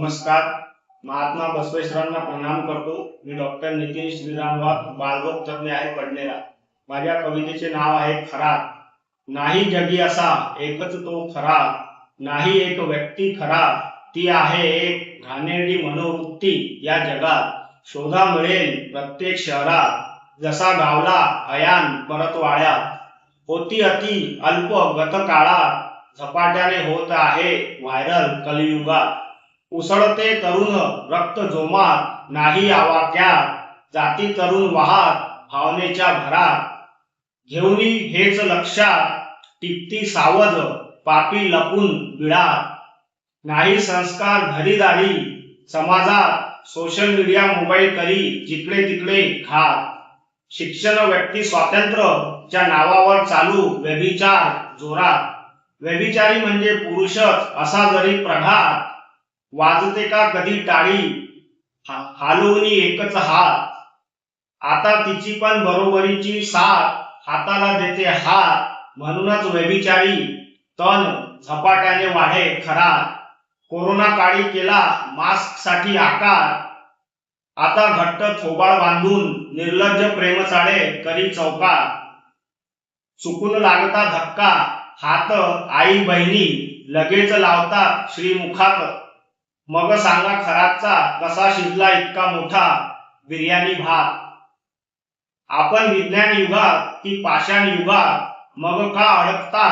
नमस्कार. महात्मा बसवेश्वरांना प्रणाम करतो. मी डॉक्टर नितीन श्रीराम वाघ, बालरोग तज्ञ आहे, पडनेरा. माझ्या कवितेचे नाव आहे खरा. नाही जगी असा एकच तो खरा, नाही एक व्यक्ती खरा, ती आहे एक घाणेरडी मनोवृत्ती या जगात. शोधा मिळेल प्रत्येक शहरात, जसा गावला अयान परत वाड्यात. होती अति अल्प गत काळात, झपाट्याने होत आहे व्हायरल कलियुगात. उसळते तरुण रक्त जोमात, नाही आवाक्यात, जाती तरुण वाहात भावनेच्या भरात. घेऊनी हेच लक्षात, टिपती सावध पापी लपून बिळात. नाही संस्कार घरीदारी समाजात, सोशल मीडिया मोबाईल करी जिकडे तिकडे घात. शिक्षण व्यक्ती स्वातंत्र्य च्या नावावर चालू व्यभिचार जोरात. व्यभिचारी म्हणजे पुरुषच असा जरी प्रघात, वाजते का कधी टाळी हालवणी एकच हात. आता तिची पण बरोबरीची साथ, हाताला देते हात. म्हणूनच व्यभिचारी तन झपाट्याने वाढे खरा. कोरोना काळी केला मास्क साठी आकार, आता घट्ट थोबाड बांधून निर्लज्ज प्रेम चाळे करी चौकार. चुकून लागता धक्का हात आई बहिणी लगेच लावतात श्रीमुखात. मग सांगा खराचा कसा शिजला इतका मोठा बिर्याणी भात. आपण विज्ञान युगात की पाषाण युगात, मग का अडकता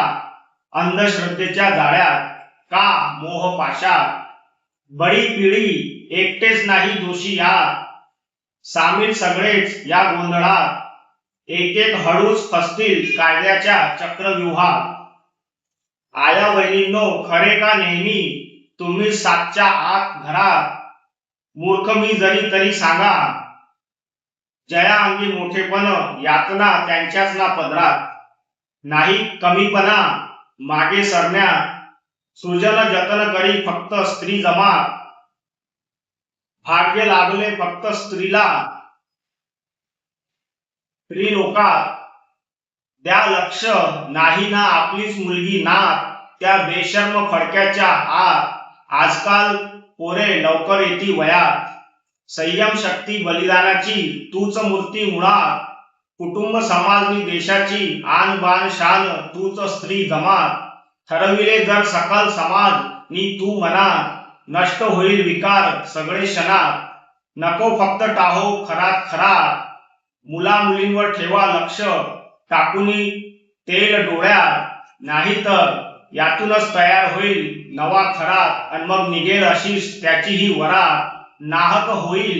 अंधश्रद्धेच्या जाळ्यात, का मोह पाशात. बडी पिढी एकटेच नाही दोषी यात, सामील सगळेच या गोंधळात. एक एक हळूच फसतील कायद्याच्या चक्रव्यूहात. आया बहिणींनो खरे का नेहमी तुम्ही सातच्या आत घरात. मूर्ख मी जरी तरी सांगा, जया अंगी मोठेपण यातना त्यांच्याच ना पदरात. नाही कमीपणा मागे सरण्यात, सृजन जतन करी फक्त स्त्री जमात. भाग्य लाभले फक्त स्त्रीला स्त्री लोकात. द्या लक्ष नाही ना आपलीच मुलगी नात, त्या बेशर्म फडक्याच्या आत. आजकाल पोरे लवकर येती वयात. संयम शक्ती बलिदानाची तूच मूर्ती मुळात. कुटुंब समाज नि देशाची आन बान शान तूच स्त्री जमात. ठरविले जर सकल समाज नि तू मनात, नष्ट होईल विकार सगळे क्षणात. नको फक्त टाहो खरात खरात, मुला मुलींवर ठेवा लक्ष टाकूनी तेल डोळ्यात. नाहीतर यातूनच तयार होईल नवा खरात, आणि मग निघेल अशीच त्याचीही वरात. नाहक होईल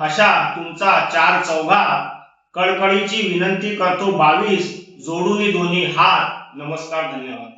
हशा तुमचा चार चौघात, कळकळीची विनंती करतो 22 जोडूनी दोन्ही हात. नमस्कार, धन्यवाद.